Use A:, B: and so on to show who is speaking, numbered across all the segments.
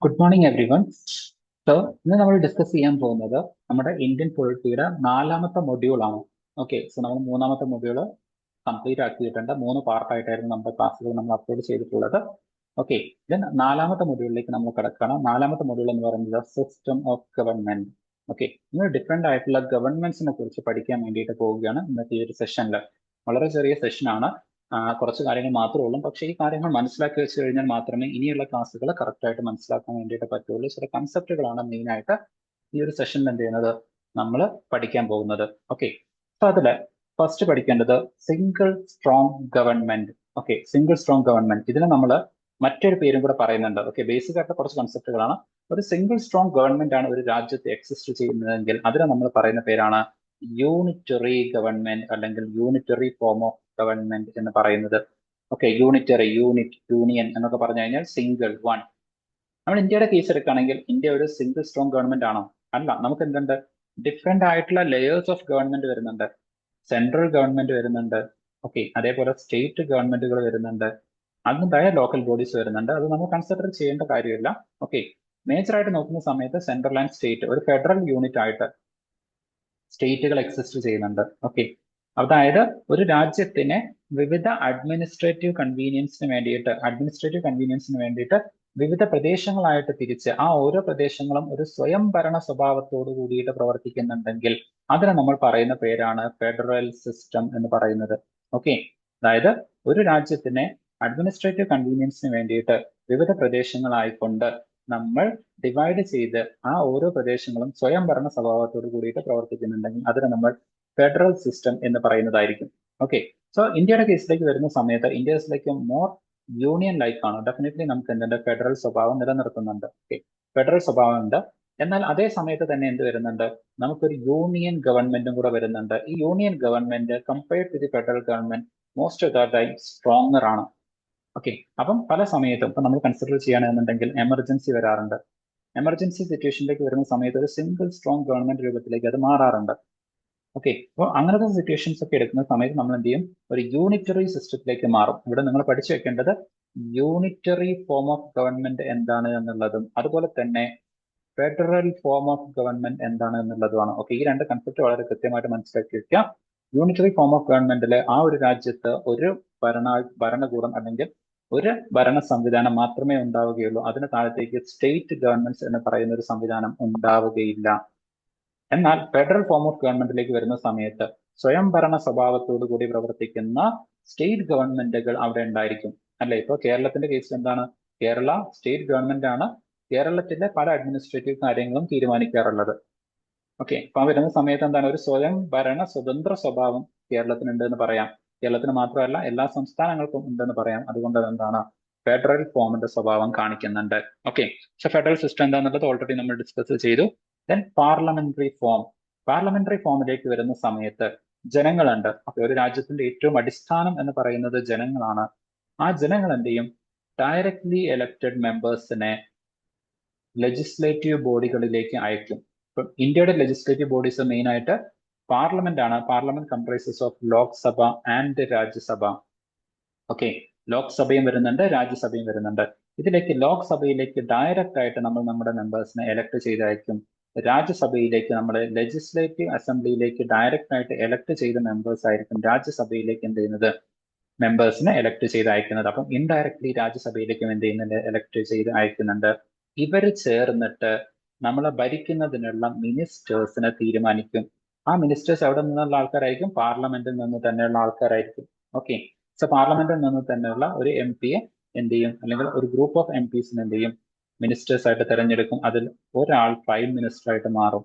A: Good morning every one. So ഇന്ന് നമ്മൾ discuss ചെയ്യാൻ പോകുന്നത് നമ്മുടെ ഇന്ത്യൻ പൊളിറ്റിയുടെ 4ാമത്തെ മൊഡ്യൂളാണ്. ഓക്കെ, സോ നമ്മൾ 3ാമത്തെ മൊഡ്യൂൾ കംപ്ലീറ്റ് ആക്കിയിട്ടുണ്ട്. 3 പാർട്ടായിട്ടായിരുന്നു നമ്മുടെ ക്ലാസ്സുകൾ നമ്മൾ അപ്ലോഡ് ചെയ്തിട്ടുള്ളത്. ഓക്കെ, ദെൻ 4ാമത്തെ മൊഡ്യൂളിലേക്ക് നമ്മൾ കിടക്കുകയാണ്. 4ാമത്തെ മൊഡ്യൂൾ എന്ന് പറയുന്നത് സിസ്റ്റം ഓഫ് ഗവൺമെന്റ്. ഓക്കെ, ഇന്ന് ഡിഫറെന്റ് ആയിട്ടുള്ള ഗവൺമെന്റ്സിനെ കുറിച്ച് പഠിക്കാൻ വേണ്ടിയിട്ട് പോവുകയാണ് ഇന്നത്തെ ഈ ഒരു സെഷനിൽ. വളരെ ചെറിയ സെഷനാണ്, കുറച്ച് കാര്യങ്ങൾ മാത്രമേ ഉള്ളൂ. പക്ഷേ ഈ കാര്യങ്ങൾ മനസ്സിലാക്കി വെച്ച് കഴിഞ്ഞാൽ മാത്രമേ ഇനിയുള്ള ക്ലാസ്സുകൾ കറക്റ്റ് ആയിട്ട് മനസ്സിലാക്കാൻ വേണ്ടിയിട്ട് പറ്റുള്ളൂ. ചില കൺസെപ്റ്റുകളാണ് മെയിൻ ആയിട്ട് ഈ ഒരു സെഷനിൽ എന്ത് ചെയ്യുന്നത് നമ്മൾ പഠിക്കാൻ പോകുന്നത്. ഓക്കെ, അപ്പൊ അതില് ഫസ്റ്റ് പഠിക്കേണ്ടത് single strong government. Okay, single strong government, ഇതിന് നമ്മൾ മറ്റൊരു പേരും കൂടെ പറയുന്നുണ്ട്. ഓക്കെ, ബേസിക് ആയിട്ട് കുറച്ച് കൺസെപ്റ്റുകളാണ്. ഒരു സിംഗിൾ സ്ട്രോങ് ഗവൺമെന്റ് ആണ് ഒരു രാജ്യത്ത് എക്സിസ്റ്റ് ചെയ്യുന്നതെങ്കിൽ അതിന് നമ്മൾ പറയുന്ന പേരാണ് യൂണിറ്ററി ഗവൺമെന്റ് അല്ലെങ്കിൽ യൂണിറ്ററി ഫോം ഓഫ് ഗവൺമെന്റ് എന്ന് പറയുന്നത്. ഓക്കെ, യൂണിറ്ററി, യൂണിറ്റ്, യൂണിയൻ എന്നൊക്കെ പറഞ്ഞു കഴിഞ്ഞാൽ സിംഗിൾ, വൺ. നമ്മൾ ഇന്ത്യയുടെ കേസ് എടുക്കുകയാണെങ്കിൽ ഇന്ത്യ ഒരു സിംഗിൾ സ്ട്രോങ് ഗവൺമെന്റ് ആണോ? അല്ല. നമുക്ക് എന്തുണ്ട്, ഡിഫറെന്റ് ആയിട്ടുള്ള ലെയേഴ്സ് ഓഫ് ഗവൺമെന്റ് വരുന്നുണ്ട്. സെൻട്രൽ ഗവൺമെന്റ് വരുന്നുണ്ട്. ഓക്കെ, അതേപോലെ സ്റ്റേറ്റ് ഗവൺമെന്റുകൾ വരുന്നുണ്ട്. അതിൻ്റെതായ ലോക്കൽ ബോഡീസ് വരുന്നുണ്ട്. അത് നമ്മൾ കൺസിഡർ ചെയ്യേണ്ട കാര്യമില്ല. ഓക്കെ, മേജർ ആയിട്ട് നോക്കുന്ന സമയത്ത് സെൻട്രൽ ആൻഡ് സ്റ്റേറ്റ്, ഒരു ഫെഡറൽ യൂണിറ്റ് ആയിട്ട് സ്റ്റേറ്റുകൾ എക്സിസ്റ്റ് ചെയ്യുന്നുണ്ട്. ഓക്കെ, അതായത് ഒരു രാജ്യത്തിന് വിവിധ അഡ്മിനിസ്ട്രേറ്റീവ് കൺവീനിയൻസിന് വേണ്ടിയിട്ട് വിവിധ പ്രദേശങ്ങളായിട്ട് തിരിച്ച് ആ ഓരോ പ്രദേശങ്ങളും ഒരു സ്വയം ഭരണ സ്വഭാവത്തോട് കൂടിയിട്ട് പ്രവർത്തിക്കുന്നുണ്ടെങ്കിൽ അതിനെ നമ്മൾ പറയുന്ന പേരാണ് ഫെഡറൽ സിസ്റ്റം എന്ന് പറയുന്നത്. ഓക്കെ, അതായത് ഒരു രാജ്യത്തിനെ അഡ്മിനിസ്ട്രേറ്റീവ് കൺവീനിയൻസിന് വേണ്ടിയിട്ട് വിവിധ പ്രദേശങ്ങളായിക്കൊണ്ട് നമ്മൾ ഡിവൈഡ് ചെയ്ത് ആ ഓരോ പ്രദേശങ്ങളും സ്വയം ഭരണ സ്വഭാവത്തോട് കൂടിയിട്ട് പ്രവർത്തിക്കുന്നുണ്ടെങ്കിൽ അതിനെ നമ്മൾ ഫെഡറൽ സിസ്റ്റം എന്ന് പറയുന്നതായിരിക്കും. ഓക്കെ, സോ ഇന്ത്യയുടെ കേസിലേക്ക് വരുന്ന സമയത്ത് ഇന്ത്യയിലേക്ക് മോർ യൂണിയൻ ലൈക്ക് ആണ്. ഡെഫിനറ്റ്ലി നമുക്ക് എന്തുണ്ട്, ഫെഡറൽ സ്വഭാവം നിലനിർത്തുന്നുണ്ട്. ഓക്കെ, ഫെഡറൽ സ്വഭാവം ഉണ്ട്. എന്നാൽ അതേ സമയത്ത് തന്നെ എന്ത് വരുന്നുണ്ട്, നമുക്കൊരു യൂണിയൻ ഗവൺമെന്റും കൂടെ വരുന്നുണ്ട്. ഈ union government compared to the federal government most of the time stronger ആണ്. ഓക്കെ, അപ്പം പല സമയത്തും ഇപ്പൊ നമ്മൾ കൺസിഡർ ചെയ്യുകയാണെന്നുണ്ടെങ്കിൽ എമർജൻസി വരാറുണ്ട്. എമർജൻസി സിറ്റുവേഷനിലേക്ക് വരുന്ന സമയത്ത് ഒരു സിംഗിൾ സ്ട്രോങ് ഗവൺമെന്റ് രൂപത്തിലേക്ക് അത് മാറാറുണ്ട്. ഓക്കെ, അപ്പോൾ അങ്ങനത്തെ സിറ്റുവേഷൻസ് ഒക്കെ എടുക്കുന്ന സമയത്ത് നമ്മൾ എന്ത് ചെയ്യും, ഒരു യൂണിറ്ററി സിസ്റ്റത്തിലേക്ക് മാറും. ഇവിടെ നിങ്ങൾ പഠിച്ചു വെക്കേണ്ടത് യൂണിറ്ററി ഫോം ഓഫ് ഗവൺമെന്റ് എന്താണ് എന്നുള്ളതും അതുപോലെ തന്നെ ഫെഡറൽ ഫോം ഓഫ് ഗവൺമെന്റ് എന്താണ് എന്നുള്ളതുമാണ്. ഓക്കെ, ഈ രണ്ട് കൺസെപ്റ്റ് വളരെ കൃത്യമായിട്ട് മനസ്സിലാക്കി വെക്കുക. യൂണിറ്ററി ഫോം ഓഫ് ഗവൺമെന്റിൽ ആ ഒരു രാജ്യത്ത് ഒരു ഭരണകൂടം അല്ലെങ്കിൽ ഒരു ഭരണ സംവിധാനം മാത്രമേ ഉണ്ടാവുകയുള്ളൂ. അതിന് താഴത്തേക്ക് സ്റ്റേറ്റ് ഗവൺമെന്റ്സ് എന്ന് പറയുന്ന ഒരു സംവിധാനം ഉണ്ടാവുകയില്ല. എന്നാൽ ഫെഡറൽ ഫോം ഓഫ് ഗവൺമെന്റിലേക്ക് വരുന്ന സമയത്ത് സ്വയം ഭരണ സ്വഭാവത്തോടു കൂടി പ്രവർത്തിക്കുന്ന സ്റ്റേറ്റ് ഗവൺമെന്റുകൾ അവിടെ ഉണ്ടായിരിക്കും. അല്ലെ, ഇപ്പൊ കേരളത്തിന്റെ കേസിൽ എന്താണ്, കേരള സ്റ്റേറ്റ് ഗവൺമെന്റ് ആണ് കേരളത്തിലെ പല അഡ്മിനിസ്ട്രേറ്റീവ് കാര്യങ്ങളും തീരുമാനിക്കാറുള്ളത്. ഓക്കെ, അപ്പൊ വരുന്ന സമയത്ത് എന്താണ്, ഒരു സ്വയം ഭരണ സ്വതന്ത്ര സ്വഭാവം കേരളത്തിനുണ്ട് എന്ന് പറയാം. കേരളത്തിന് മാത്രമല്ല എല്ലാ സംസ്ഥാനങ്ങൾക്കും ഉണ്ടെന്ന് പറയാം. അതുകൊണ്ട് എന്താണ്, ഫെഡറൽ ഫോമിന്റെ സ്വഭാവം കാണിക്കുന്നുണ്ട്. ഓക്കെ, പക്ഷെ ഫെഡറൽ സിസ്റ്റം എന്താണെന്നുള്ളത് ഓൾറെഡി നമ്മൾ ഡിസ്കസ് ചെയ്തു. Then parliamentary form. പാർലമെന്ററി ഫോമിലേക്ക് വരുന്ന സമയത്ത് ജനങ്ങളുണ്ട്. അപ്പൊ ഒരു രാജ്യത്തിന്റെ ഏറ്റവും അടിസ്ഥാനം എന്ന് പറയുന്നത് ജനങ്ങളാണ്. ആ ജനങ്ങൾ എന്ത് ചെയ്യും, ഡയറക്ട്ലി എലക്റ്റഡ് മെമ്പേഴ്സിനെ ലെജിസ്ലേറ്റീവ് ബോഡികളിലേക്ക് അയക്കും. ഇപ്പം ഇന്ത്യയുടെ ലെജിസ്ലേറ്റീവ് ബോഡീസ് മെയിൻ ആയിട്ട് പാർലമെന്റ് ആണ്. Parliament comprises of Lok Sabha and Rajya Sabha. Okay, ലോക്സഭയും വരുന്നുണ്ട്, രാജ്യസഭയും വരുന്നുണ്ട്. ഇതിലേക്ക് ലോക്സഭയിലേക്ക് ഡയറക്റ്റ് ആയിട്ട് നമ്മൾ നമ്മുടെ മെമ്പേഴ്സിനെ എലക്ട് ചെയ്ത് അയക്കും. രാജ്യസഭയിലേക്ക് നമ്മൾ ലെജിസ്ലേറ്റീവ് അസംബ്ലിയിലേക്ക് ഡയറക്റ്റ് ആയിട്ട് എലക്ട് ചെയ്ത മെമ്പേഴ്സ് ആയിരിക്കും രാജ്യസഭയിലേക്ക് എന്ത് ചെയ്യുന്നത്, മെമ്പേഴ്സിനെ എലക്ട് ചെയ്ത് അയക്കുന്നത്. അപ്പം ഇൻഡയറക്ട്ലി രാജ്യസഭയിലേക്കും എന്ത് ചെയ്യുന്നുണ്ട്, എലക്ട് ചെയ്ത് അയക്കുന്നുണ്ട്. ഇവര് ചേർന്നിട്ട് നമ്മളെ ഭരിക്കുന്നതിനുള്ള മിനിസ്റ്റേഴ്സിനെ തീരുമാനിക്കും. ആ മിനിസ്റ്റേഴ്സ് എവിടെ നിന്നുള്ള ആൾക്കാരായിരിക്കും, പാർലമെന്റിൽ നിന്ന് തന്നെയുള്ള ആൾക്കാരായിരിക്കും. ഓക്കെ, സോ പാർലമെന്റിൽ നിന്ന് തന്നെയുള്ള ഒരു എം പിയെ എന്ത് ചെയ്യും, അല്ലെങ്കിൽ ഒരു ഗ്രൂപ്പ് ഓഫ് എം പിസിനെ എന്ത് ചെയ്യും, മിനിസ്റ്റേഴ്സ് ആയിട്ട് തെരഞ്ഞെടുക്കും. അതിൽ ഒരാൾ പ്രൈം മിനിസ്റ്റർ ആയിട്ട് മാറും.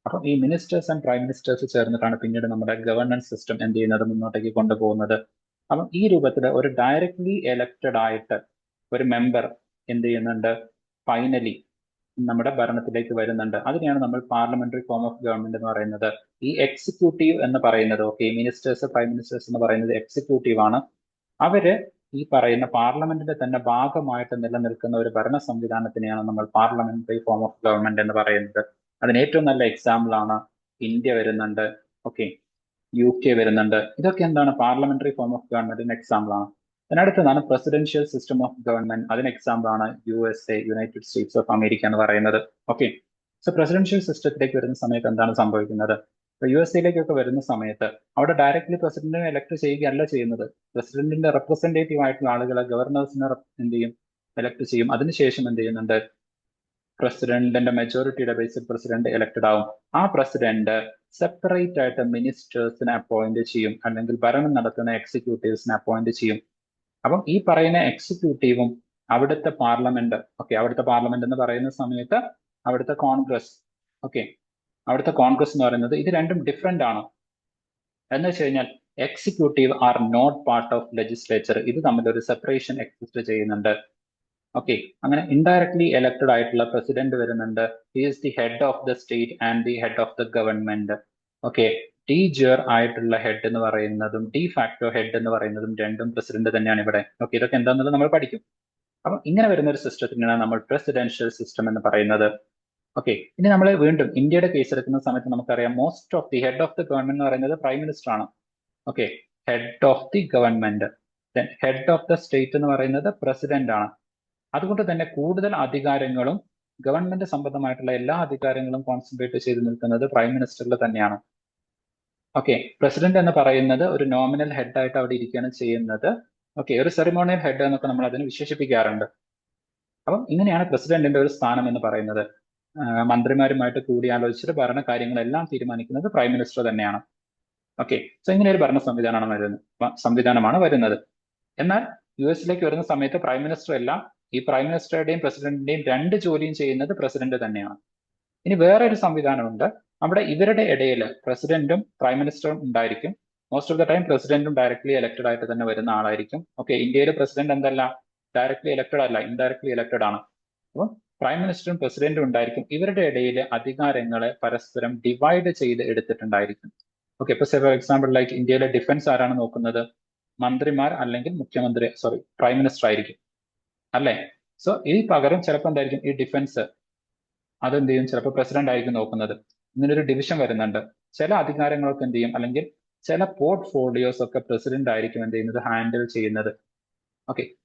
A: അപ്പം ഈ മിനിസ്റ്റേഴ്സ് ആൻഡ് പ്രൈം മിനിസ്റ്റേഴ്സ് ചേർന്നിട്ടാണ് പിന്നീട് നമ്മുടെ ഗവർണൻസ് സിസ്റ്റം എന്ത് ചെയ്യുന്നത്, മുന്നോട്ടേക്ക് കൊണ്ടുപോകുന്നത്. അപ്പം ഈ രൂപത്തിൽ ഒരു ഡയറക്ട്ലി എലക്റ്റഡ് ആയിട്ട് ഒരു മെമ്പർ എന്ത് ചെയ്യുന്നുണ്ട്, ഫൈനലി നമ്മുടെ ഭരണത്തിലേക്ക് വരുന്നുണ്ട്. അതിനെയാണ് നമ്മൾ പാർലമെന്ററി ഫോം ഓഫ് ഗവൺമെന്റ് എന്ന് പറയുന്നത്. ഈ എക്സിക്യൂട്ടീവ് എന്ന് പറയുന്നത്, ഓക്കെ, മിനിസ്റ്റേഴ്സ് പ്രൈം മിനിസ്റ്റേഴ്സ് എന്ന് പറയുന്നത് എക്സിക്യൂട്ടീവ് ആണ്. അവര് ഈ പറയുന്ന പാർലമെന്റിന്റെ തന്നെ ഭാഗമായിട്ട് നിലനിൽക്കുന്ന ഒരു ഭരണ സംവിധാനത്തിനെയാണ് നമ്മൾ പാർലമെന്ററി ഫോം ഓഫ് ഗവൺമെന്റ് എന്ന് പറയുന്നത്. അതിന് ഏറ്റവും നല്ല എക്സാമ്പിൾ ആണ് ഇന്ത്യ വരുന്നുണ്ട്. ഓക്കെ, UK വരുന്നുണ്ട്. ഇതൊക്കെ എന്താണ്, പാർലമെന്ററി ഫോം ഓഫ് ഗവൺമെന്റിന് എക്സാമ്പിൾ ആണ്. അടുത്തതാണ് പ്രസിഡൻഷ്യൽ സിസ്റ്റം ഓഫ് ഗവൺമെന്റ്. അതിന് എക്സാമ്പിൾ ആണ് USA, United States of America എന്ന് പറയുന്നത്. ഓക്കെ, സോ പ്രസിഡൻഷ്യൽ സിസ്റ്റത്തിലേക്ക് വരുന്ന സമയത്ത് എന്താണ് സംഭവിക്കുന്നത്? ഇപ്പൊ USA വരുന്ന സമയത്ത് അവിടെ ഡയറക്ട്ലി പ്രസിഡന്റിനെ എലക്ട് ചെയ്യുകയല്ല ചെയ്യുന്നത്. പ്രസിഡന്റിന്റെ റെപ്രസെന്റേറ്റീവ് ആയിട്ടുള്ള ആളുകളെ ഗവർണേഴ്സിനെ എന്ത് ചെയ്യും? എലക്ട് ചെയ്യും. അതിനുശേഷം എന്ത് ചെയ്യുന്നുണ്ട്? പ്രസിഡന്റിന്റെ മെജോറിറ്റിയുടെ ബേസിൽ പ്രസിഡന്റ് എലക്ടഡ് ആവും. ആ പ്രസിഡന്റ് സെപ്പറേറ്റ് ആയിട്ട് മിനിസ്റ്റേഴ്സിനെ അപ്പോയിന്റ് ചെയ്യും, അല്ലെങ്കിൽ ഭരണം നടത്തുന്ന എക്സിക്യൂട്ടീവ്സിനെ അപ്പോയിന്റ് ചെയ്യും. അപ്പം ഈ പറയുന്ന എക്സിക്യൂട്ടീവും അവിടുത്തെ പാർലമെന്റ്, അവിടുത്തെ പാർലമെന്റ് എന്ന് പറയുന്ന സമയത്ത് അവിടുത്തെ കോൺഗ്രസ്, അവിടുത്തെ കോൺഗ്രസ് എന്ന് പറയുന്നത്, ഇത് രണ്ടും ഡിഫറെന്റ് ആണ്. എന്ന് വെച്ച് കഴിഞ്ഞാൽ executive are not part of legislature. ഇത് തമ്മിൽ ഒരു സെപ്പറേഷൻ എക്സിസ്റ്റ് ചെയ്യുന്നുണ്ട്. അങ്ങനെ ഇൻഡയറക്ട്ലി എലക്ടഡ് ആയിട്ടുള്ള പ്രസിഡന്റ് വരുന്നുണ്ട്. He is the head of the state and the head of the government. De jure ആയിട്ടുള്ള ഹെഡ് എന്ന് പറയുന്നതും ഡി ഫാക്ടോ ഹെഡ് എന്ന് പറയുന്നതും രണ്ടും പ്രസിഡന്റ് തന്നെയാണ് ഇവിടെ. ഇതൊക്കെ എന്താണെന്നുള്ളത് നമ്മൾ പഠിക്കും. അപ്പം ഇങ്ങനെ വരുന്ന ഒരു സിസ്റ്റത്തിനാണ് നമ്മൾ പ്രസിഡൻഷ്യൽ സിസ്റ്റം എന്ന് പറയുന്നത്. ഇനി നമ്മൾ വീണ്ടും ഇന്ത്യയുടെ കേസ് എടുക്കുന്ന സമയത്ത് നമുക്കറിയാം, most of the head of the government എന്ന് പറയുന്നത് പ്രൈം മിനിസ്റ്റർ ആണ്. Head of the government. Head of the state എന്ന് പറയുന്നത് പ്രസിഡന്റ് ആണ്. അതുകൊണ്ട് തന്നെ കൂടുതൽ അധികാരങ്ങളും ഗവൺമെന്റ് സംബന്ധമായിട്ടുള്ള എല്ലാ അധികാരങ്ങളും കോൺസെൻട്രേറ്റ് ചെയ്ത് നിൽക്കുന്നത് പ്രൈം മിനിസ്റ്ററിൽ തന്നെയാണ്. പ്രസിഡന്റ് എന്ന് പറയുന്നത് ഒരു നോമിനൽ ഹെഡ് ആയിട്ട് അവിടെ ഇരിക്കുകയാണ് ചെയ്യുന്നത്. ഒരു സെറിമോണിയൽ ഹെഡ് എന്നൊക്കെ നമ്മൾ അതിനെ വിശേഷിപ്പിക്കാറുണ്ട്. അപ്പം ഇങ്ങനെയാണ് പ്രസിഡന്റിന്റെ ഒരു സ്ഥാനം എന്ന് പറയുന്നത്. മന്ത്രിമാരുമായിട്ട് കൂടിയാലോചിച്ചിട്ട് ഭരണ കാര്യങ്ങളെല്ലാം തീരുമാനിക്കുന്നത് പ്രൈം മിനിസ്റ്റർ തന്നെയാണ്. സോ ഇങ്ങനെ ഒരു ഭരണ സംവിധാനമാണ് വരുന്നത്. എന്നാൽ US വരുന്ന സമയത്ത് പ്രൈം മിനിസ്റ്റർ എല്ലാം, ഈ പ്രൈം മിനിസ്റ്ററുടെയും പ്രസിഡന്റിന്റെയും രണ്ട് ജോലിയും ചെയ്യുന്നത് പ്രസിഡന്റ് തന്നെയാണ്. ഇനി വേറെ ഒരു സംവിധാനമുണ്ട്. അവിടെ ഇവരുടെ ഇടയിൽ പ്രസിഡന്റും പ്രൈം മിനിസ്റ്ററും ഉണ്ടായിരിക്കും. മോസ്റ്റ് ഓഫ് ദ ടൈം പ്രസിഡന്റും ഡയറക്ട്ലി എലക്ടഡ് ആയിട്ട് തന്നെ വരുന്ന ആളായിരിക്കും. ഇന്ത്യയിലെ പ്രസിഡന്റ് എന്തല്ല, ഡയറക്ട്ലി എലക്ടഡ് അല്ല, ഇൻഡയറക്ട്ലി എലക്ടഡ് ആണ്. അപ്പം പ്രൈം മിനിസ്റ്ററും പ്രസിഡന്റും ഉണ്ടായിരിക്കും. ഇവരുടെ ഇടയിൽ അധികാരങ്ങളെ പരസ്പരം ഡിവൈഡ് ചെയ്ത് എടുത്തിട്ടുണ്ടായിരിക്കും. ഇപ്പൊ ഫോർ എക്സാമ്പിൾ ലൈക്ക് ഇന്ത്യയിലെ ഡിഫൻസ് ആരാണ് നോക്കുന്നത്? മന്ത്രിമാർ അല്ലെങ്കിൽ പ്രൈം മിനിസ്റ്റർ ആയിരിക്കും, അല്ലേ? സോ ഈ പകരം ചിലപ്പോൾ എന്തായിരിക്കും, ഈ ഡിഫൻസ് അതെന്ത് ചെയ്യും, ചിലപ്പോൾ പ്രസിഡന്റ് ആയിരിക്കും നോക്കുന്നത്. ഇങ്ങനൊരു ഡിവിഷൻ വരുന്നുണ്ട്. ചില അധികാരങ്ങളൊക്കെ എന്ത് ചെയ്യും, അല്ലെങ്കിൽ ചില പോർട്ട്ഫോളിയോസ് ഒക്കെ പ്രസിഡന്റ് ആയിരിക്കും എന്ത് ചെയ്യുന്നത്, ഹാൻഡിൽ ചെയ്യുന്നത്.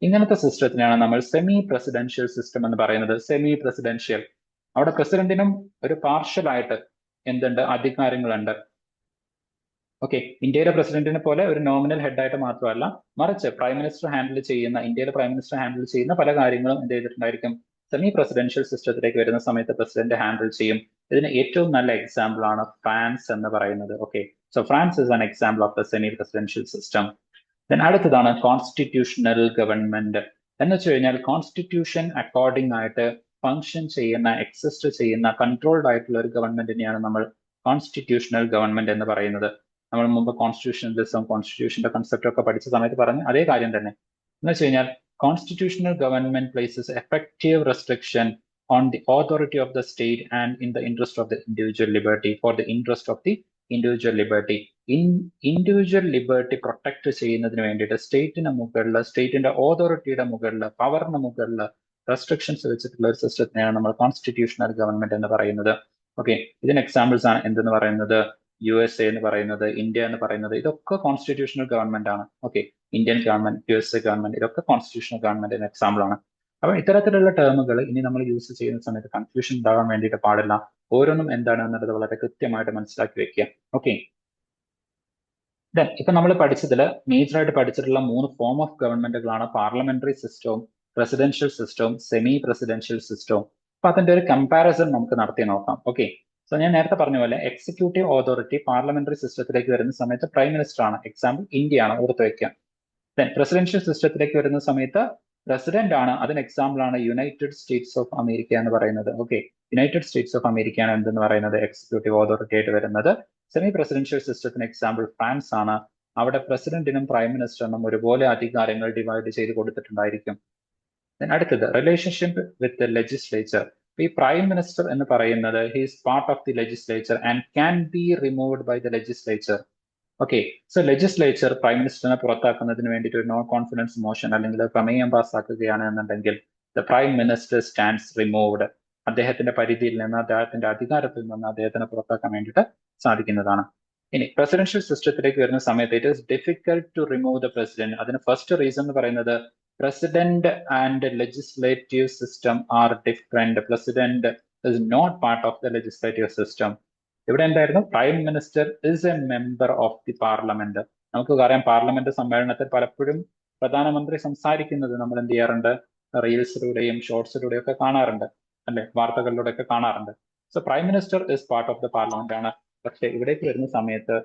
A: ഇങ്ങനത്തെ സിസ്റ്റത്തിനാണ് നമ്മൾ സെമി പ്രസിഡൻഷ്യൽ സിസ്റ്റം എന്ന് പറയുന്നത്. സെമി പ്രസിഡൻഷ്യൽ, അവിടെ പ്രസിഡന്റിനും ഒരു പാർഷ്യൽ ആയിട്ട് എന്തുണ്ട്, അധികാരങ്ങളുണ്ട്. ഇന്ത്യയിലെ പ്രസിഡന്റിനെ പോലെ ഒരു നോമിനൽ ഹെഡ് ആയിട്ട് മാത്രമല്ല, മറിച്ച് പ്രൈം മിനിസ്റ്റർ ഹാൻഡിൽ ചെയ്യുന്ന, ഇന്ത്യയിലെ പ്രൈം മിനിസ്റ്റർ ഹാൻഡിൽ ചെയ്യുന്ന പല കാര്യങ്ങളും എന്ത് ചെയ്തിട്ടുണ്ടായിരിക്കും, സെമി പ്രസിഡൻഷ്യൽ സിസ്റ്റത്തിലേക്ക് വരുന്ന സമയത്ത് പ്രസിഡന്റ് ഹാൻഡിൽ ചെയ്യും. ഇതിന് ഏറ്റവും നല്ല എക്സാമ്പിൾ ആണ് ഫ്രാൻസ് എന്ന് പറയുന്നത്. So France is an example of the semi presidential system. അടുത്തതാണ് കോൺസ്റ്റിറ്റ്യൂഷണൽ ഗവൺമെന്റ്. എന്ന് വെച്ച് കഴിഞ്ഞാൽ കോൺസ്റ്റിറ്റ്യൂഷൻ അക്കോർഡിംഗ് ആയിട്ട് ഫങ്ഷൻ ചെയ്യുന്ന, എക്സിസ്റ്റ് ചെയ്യുന്ന, കൺട്രോൾഡ് ആയിട്ടുള്ള ഒരു ഗവൺമെന്റിനെയാണ് നമ്മൾ കോൺസ്റ്റിറ്റ്യൂഷണൽ ഗവൺമെന്റ് എന്ന് പറയുന്നത്. നമ്മൾ മുമ്പ് കോൺസ്റ്റിറ്റ്യൂഷണലിസം, കോൺസ്റ്റിറ്റ്യൂഷന്റെ കൺസെപ്റ്റ് ഒക്കെ പഠിച്ച സമയത്ത് പറഞ്ഞ അതേ കാര്യം തന്നെ. എന്ന് വെച്ച് കഴിഞ്ഞാൽ constitutional government places effective restriction on the authority of the state and in the interest of the individual liberty, for the interest of the individual liberty. Individual liberty protect ചെയ്യുന്നതിന് വേണ്ടിയിട്ട് സ്റ്റേറ്റിന് മുകളിൽ, സ്റ്റേറ്റിന്റെ ഓതോറിറ്റിയുടെ മുകളിൽ, പവറിന് മുകളിൽ റെസ്ട്രിക്ഷൻസ് വെച്ചിട്ടുള്ള ഒരു സിസ്റ്റത്തിനെയാണ് നമ്മൾ കോൺസ്റ്റിറ്റ്യൂഷണൽ ഗവൺമെന്റ് എന്ന് പറയുന്നത്. ഇതിന് എക്സാമ്പിൾസ് ആണ് എന്തെന്ന് പറയുന്നത്, USA എന്ന് പറയുന്നത്, ഇന്ത്യ എന്ന് പറയുന്നത്, ഇതൊക്കെ കോൺസ്റ്റിറ്റ്യൂഷണൽ ഗവൺമെന്റ് ആണ്. ഇന്ത്യൻ ഗവൺമെന്റ്, USA ഗവൺമെന്റ്, ഇതൊക്കെ കോൺസ്റ്റിറ്റ്യൂഷണൽ ഗവൺമെന്റിന് എക്സാമ്പിൾ ആണ്. അപ്പൊ ഇത്തരത്തിലുള്ള ടേമുകൾ ഇനി നമ്മൾ യൂസ് ചെയ്യുന്ന സമയത്ത് കൺഫ്യൂഷൻ ഉണ്ടാകാൻ വേണ്ടിയിട്ട് പാടില്ല. ഓരോന്നും എന്താണ് എന്നുള്ളത് വളരെ കൃത്യമായിട്ട് മനസ്സിലാക്കി വെക്കുക. ഇപ്പൊ നമ്മൾ പഠിച്ചതിൽ മേജർ ആയിട്ട് പഠിച്ചിട്ടുള്ള 3 ഫോം ഓഫ് ഗവൺമെന്റുകളാണ് പാർലമെന്ററി സിസ്റ്റവും, പ്രസിഡൻഷ്യൽ സിസ്റ്റവും, സെമി പ്രസിഡൻഷ്യൽ സിസ്റ്റവും. അപ്പൊ അതിന്റെ ഒരു കമ്പാരിസൺ നമുക്ക് നടത്തി നോക്കാം. സോ ഞാൻ നേരത്തെ പറഞ്ഞ പോലെ എക്സിക്യൂട്ടീവ് അതോറിറ്റി പാർലമെന്ററി സിസ്റ്റത്തിലേക്ക് വരുന്ന സമയത്ത് പ്രൈം മിനിസ്റ്റർ ആണ്. എക്സാമ്പിൾ ഇന്ത്യ ആണ്, ഓർത്ത് വെക്കുക. പ്രസിഡൻഷ്യൽ സിസ്റ്റത്തിലേക്ക് വരുന്ന സമയത്ത് പ്രസിഡന്റ് ആണ്. അതിന് എക്സാമ്പിൾ ആണ് യുണൈറ്റഡ് സ്റ്റേറ്റ്സ് ഓഫ് അമേരിക്ക എന്ന് പറയുന്നത്. യുണൈറ്റഡ് സ്റ്റേറ്റ്സ് ഓഫ് അമേരിക്ക ആണ് എന്തെന്ന് പറയുന്നത്, എക്സിക്യൂട്ടീവ് അതോറിറ്റി ആയിട്ട് വരുന്നത്. സെമി പ്രസിഡൻഷ്യൽ സിസ്റ്റത്തിന് എക്സാമ്പിൾ ഫ്രാൻസ് ആണ്. അവിടെ പ്രസിഡന്റിനും പ്രൈം മിനിസ്റ്ററിനും ഒരുപോലെ അധികാരങ്ങൾ ഡിവൈഡ് ചെയ്ത് കൊടുത്തിട്ടുണ്ടായിരിക്കും. അടുത്തത് റിലേഷൻഷിപ്പ് വിത്ത് ലെജിസ്ലേച്ചർ. ഈ പ്രൈം മിനിസ്റ്റർ എന്ന് പറയുന്നത് he's part of the legislature and can be removed by the legislature. So legislature prime മിനിസ്റ്ററിനെ പുറത്താക്കുന്നതിന് വേണ്ടിയിട്ട് ഒരു നോ കോൺഫിഡൻസ് മോഷൻ അല്ലെങ്കിൽ പ്രമേയം പാസ്സാക്കുകയാണ് എന്നുണ്ടെങ്കിൽ the prime minister stands removed. അദ്ദേഹത്തിന്റെ പരിധിയിൽ നിന്ന്, അദ്ദേഹത്തിന്റെ അധികാരത്തിൽ നിന്ന് അദ്ദേഹത്തിനെ പുറത്താക്കാൻ വേണ്ടിയിട്ട് സാധിക്കുന്നതാണ്. ഇനി പ്രസിഡൻഷ്യൽ സിസ്റ്റത്തിലേക്ക് വരുന്ന സമയത്ത് it is difficult to remove the president. അതിന് ഫസ്റ്റ് റീസൺ എന്ന് പറയുന്നത് president and legislative system are different. President is not part of the legislative system. ഇവിടെ എന്തായിരുന്നു? Prime minister is a member of the parliament. നമുക്ക് പറയാം, parliament സമ്മേളനത്തിൽ പലപ്പോഴും പ്രധാനമന്ത്രി സംസാരിക്കുന്നത് നമ്മൾ എന്ത് ചെയ്യാറുണ്ട്? റീൽസിലൂടെയും ഷോർട്സിലൂടെയും ഒക്കെ കാണാറുണ്ട്, അല്ലെ? വാർത്തകളിലൂടെ ഒക്കെ കാണാറുണ്ട്. So prime minister is part of the parliament ആണ്. പക്ഷെ ഇവിടേക്ക് വരുന്ന സമയത്ത്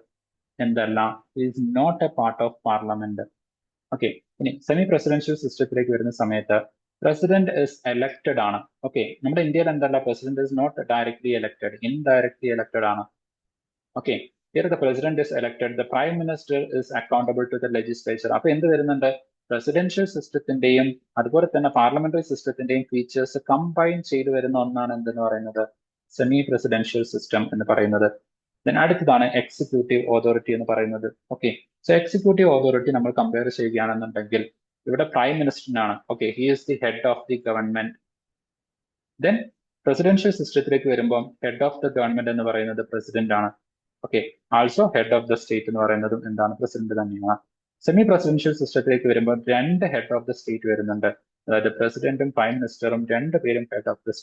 A: എന്തല്ല, is not a part of parliament. Okay. ഇനി സെമി പ്രസിഡൻഷ്യൽ സിസ്റ്റത്തിലേക്ക് വരുന്ന സമയത്ത് പ്രസിഡന്റ് ഇസ് എലക്റ്റഡ് ആണ്. ഓക്കെ. നമ്മുടെ ഇന്ത്യയിൽ എന്തല്ല, president is not directly elected, indirectly elected ആണ്. Okay. Here the president is elected, the prime minister is accountable to the legislature. അപ്പൊ എന്ത് വരുന്നുണ്ട്? പ്രസിഡൻഷ്യൽ സിസ്റ്റത്തിന്റെയും അതുപോലെ തന്നെ പാർലമെന്ററി സിസ്റ്റത്തിന്റെയും ഫീച്ചേഴ്സ് കമ്പൈൻ ചെയ്തു വരുന്ന ഒന്നാണ് എന്തെന്ന് പറയുന്നത്? സെമി പ്രസിഡൻഷ്യൽ സിസ്റ്റം എന്ന് പറയുന്നത്. ദെൻ അടുത്തതാണ് എക്സിക്യൂട്ടീവ് അതോറിറ്റി എന്ന് പറയുന്നത്. ഓക്കെ. സോ എക്സിക്യൂട്ടീവ് അതോറിറ്റി നമ്മൾ കമ്പയർ ചെയ്യുകയാണെന്നുണ്ടെങ്കിൽ ഇവിടെ പ്രൈം മിനിസ്റ്ററിനാണ്. Okay, he is the head of the government. Then presidential സിസ്റ്റത്തിലേക്ക് വരുമ്പോൾ ഹെഡ് ഓഫ് ദ ഗവൺമെന്റ് എന്ന് പറയുന്നത് പ്രസിഡന്റ് ആണ്. Okay. Also head of the state എന്ന് പറയുന്നതും എന്താണ്? പ്രസിഡന്റ് തന്നെയാണ്. സെമി പ്രസിഡൻഷ്യൽ സിസ്റ്റത്തിലേക്ക് വരുമ്പോൾ രണ്ട് ഹെഡ് ഓഫ് ദ സ്റ്റേറ്റ് വരുന്നുണ്ട്. അതായത് പ്രസിഡന്റും പ്രൈം മിനിസ്റ്ററും രണ്ടുപേരും ഹെഡ് ഓഫ് ദ